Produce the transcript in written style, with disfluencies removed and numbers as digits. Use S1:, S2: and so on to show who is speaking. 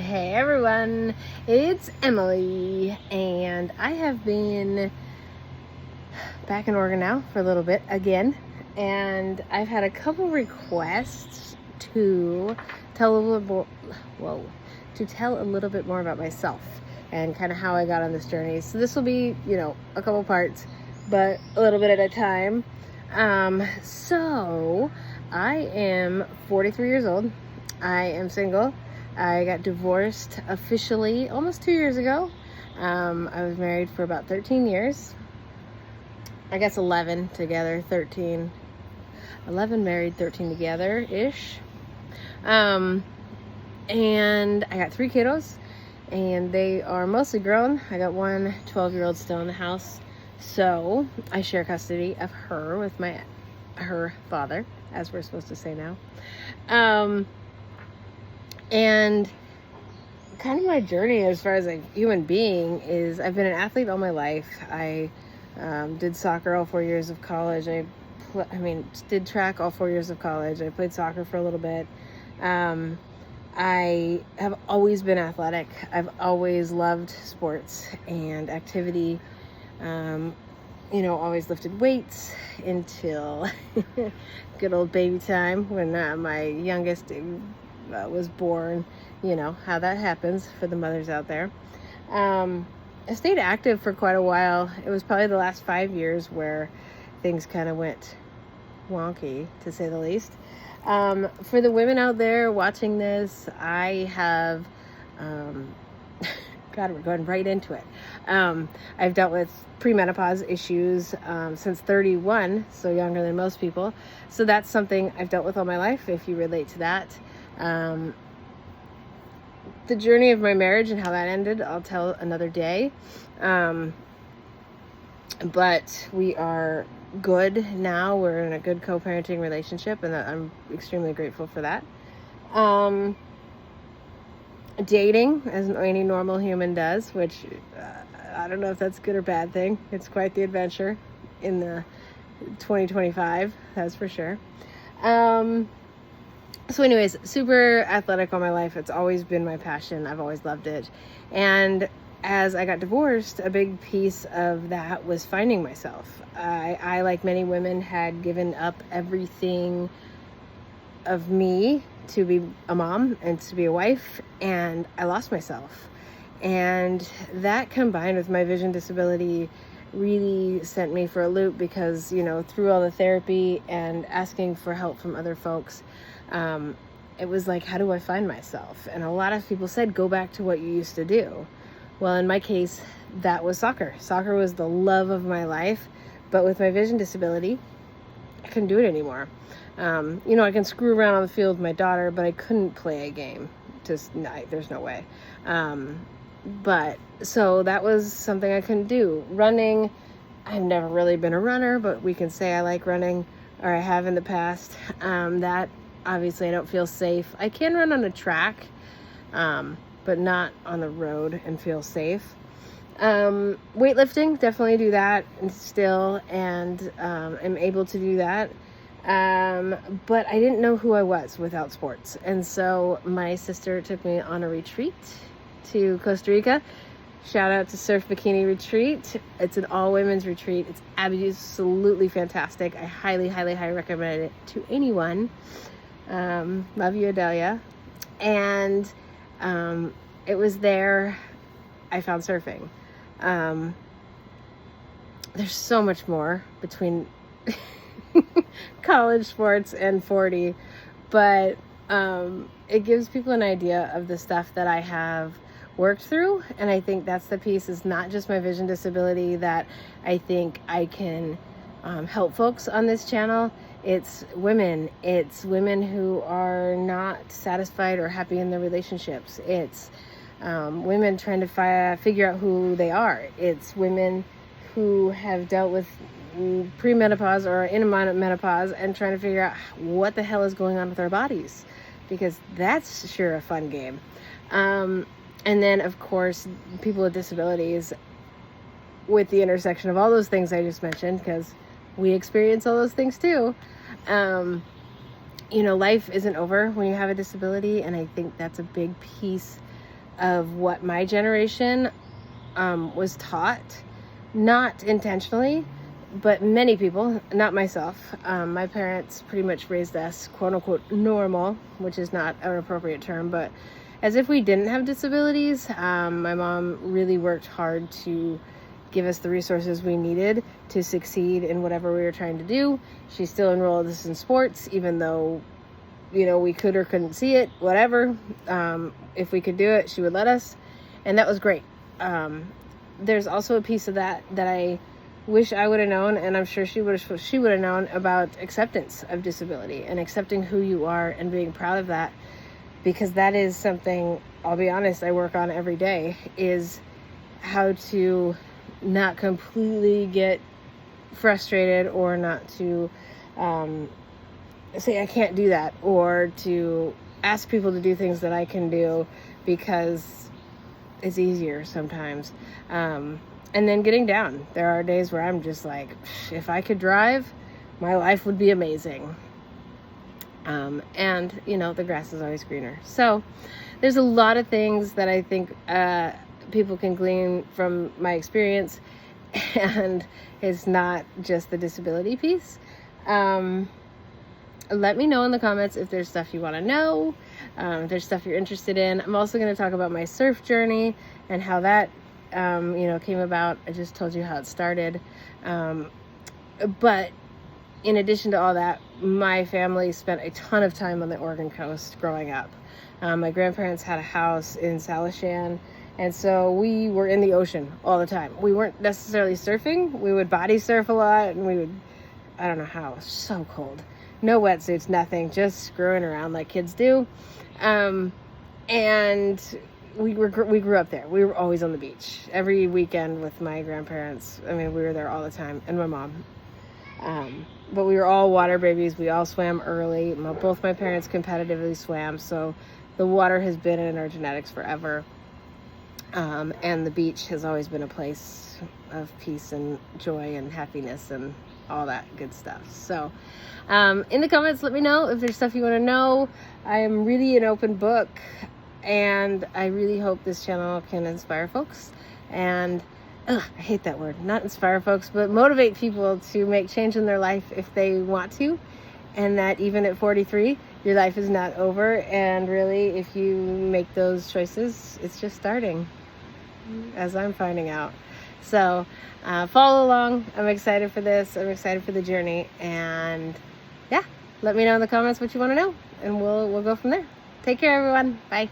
S1: Hey everyone, it's Emily, and I have been back in Oregon now for a little bit again, and I've had a couple requests to tell a little bit more about myself and kind of how I got on this journey. So this will be, a couple parts, but a little bit at a time. So I am 43 years old. I am single. I got divorced officially almost 2 years ago. I was married for about 13 years. I guess 11 together, 13. 11 married, 13 together-ish. And I got 3 kiddos, and they are mostly grown. I got one 12-year-old still in the house. So I share custody of her with her father, as we're supposed to say now. And kind of my journey as far as a human being is I've been an athlete all my life. I did soccer all 4 years of college. Did track all 4 years of college. I played soccer for a little bit. I have always been athletic. I've always loved sports and activity. Always lifted weights until good old baby time when my youngest was born. You know how that happens for the mothers out there. I stayed active for quite a while. It was probably the last 5 years where things kind of went wonky, to say the least. For the women out there watching this, I have God, we're going right into it. I've dealt with pre-menopause issues since 31, so younger than most people. So that's something I've dealt with all my life, if you relate to that. The journey of my marriage and how that ended, I'll tell another day. But we are good now. We're in a good co-parenting relationship, and I'm extremely grateful for that. Dating, as any normal human does, which I don't know if that's a good or bad thing. It's quite the adventure in the 2025, that's for sure. So anyways, super athletic all my life. It's always been my passion. I've always loved it. And as I got divorced, a big piece of that was finding myself. I, like many women, had given up everything of me to be a mom and to be a wife, and I lost myself. And that, combined with my vision disability, really sent me for a loop because, through all the therapy and asking for help from other folks, it was like, how do I find myself? And a lot of people said, go back to what you used to do. Well, in my case, that was soccer. Soccer was the love of my life, but with my vision disability, I couldn't do it anymore. I can screw around on the field with my daughter, but I couldn't play a game. There's no way. So that was something I couldn't do. Running, I've never really been a runner, but we can say I like running, or I have in the past. That obviously I don't feel safe. I can run on a track, but not on the road and feel safe. Weightlifting, definitely do that still, and am able to do that. But I didn't know who I was without sports. And so my sister took me on a retreat to Costa Rica. Shout out to Surf Bikini Retreat. It's an all women's retreat. It's absolutely fantastic. I highly, highly, highly recommend it to anyone. Love you, Adelia. And it was there I found surfing. There's so much more between college sports and 40, but it gives people an idea of the stuff that I have worked through. And I think that's the piece, is not just my vision disability that I think I can help folks on this channel. It's women who are not satisfied or happy in their relationships. It's women trying to figure out who they are. It's women who have dealt with pre-menopause or in menopause and trying to figure out what the hell is going on with our bodies, because that's sure a fun game. And then, of course, people with disabilities, with the intersection of all those things I just mentioned, because we experience all those things too. Life isn't over when you have a disability, and I think that's a big piece of what my generation was taught, not intentionally, but many people, not myself. My parents pretty much raised us, quote unquote, normal, which is not an appropriate term, but as if we didn't have disabilities. My mom really worked hard to give us the resources we needed to succeed in whatever we were trying to do. She still enrolled us in sports, even though, you know, we could or couldn't see it, whatever. If we could do it, she would let us. And that was great. There's also a piece of that I wish I would have known, and I'm sure she would have known, about acceptance of disability and accepting who you are and being proud of that, because that is something, I'll be honest, I work on every day, is how to not completely get frustrated, or not to say I can't do that, or to ask people to do things that I can do because it's easier sometimes. And then getting down. There are days where I'm just like, if I could drive, my life would be amazing. And, you know, the grass is always greener. So there's a lot of things that I think people can glean from my experience, and it's not just the disability piece. Let me know in the comments if there's stuff you want to know, if there's stuff you're interested in. I'm also going to talk about my surf journey and how that came about. I just told you how it started. But in addition to all that, my family spent a ton of time on the Oregon coast growing up. My grandparents had a house in Salishan, and so we were in the ocean all the time. We weren't necessarily surfing. We would body surf a lot, and we would, I don't know how, it was so cold. No wetsuits, nothing, just screwing around like kids do. And we grew up there. We were always on the beach every weekend with my grandparents. I mean, we were there all the time, and my mom. But we were all water babies. We all swam early. Both my parents competitively swam, so the water has been in our genetics forever. And the beach has always been a place of peace and joy and happiness and all that good stuff. So in the comments, let me know if there's stuff you want to know. I am really an open book, and I really hope this channel can inspire folks. And I hate that word, not inspire folks, but motivate people to make change in their life if they want to. And that even at 43, your life is not over. And really, if you make those choices, it's just starting, as I'm finding out. So follow along. I'm excited for this. I'm excited for the journey. And yeah, let me know in the comments what you want to know, and we'll go from there. Take care, everyone. Bye.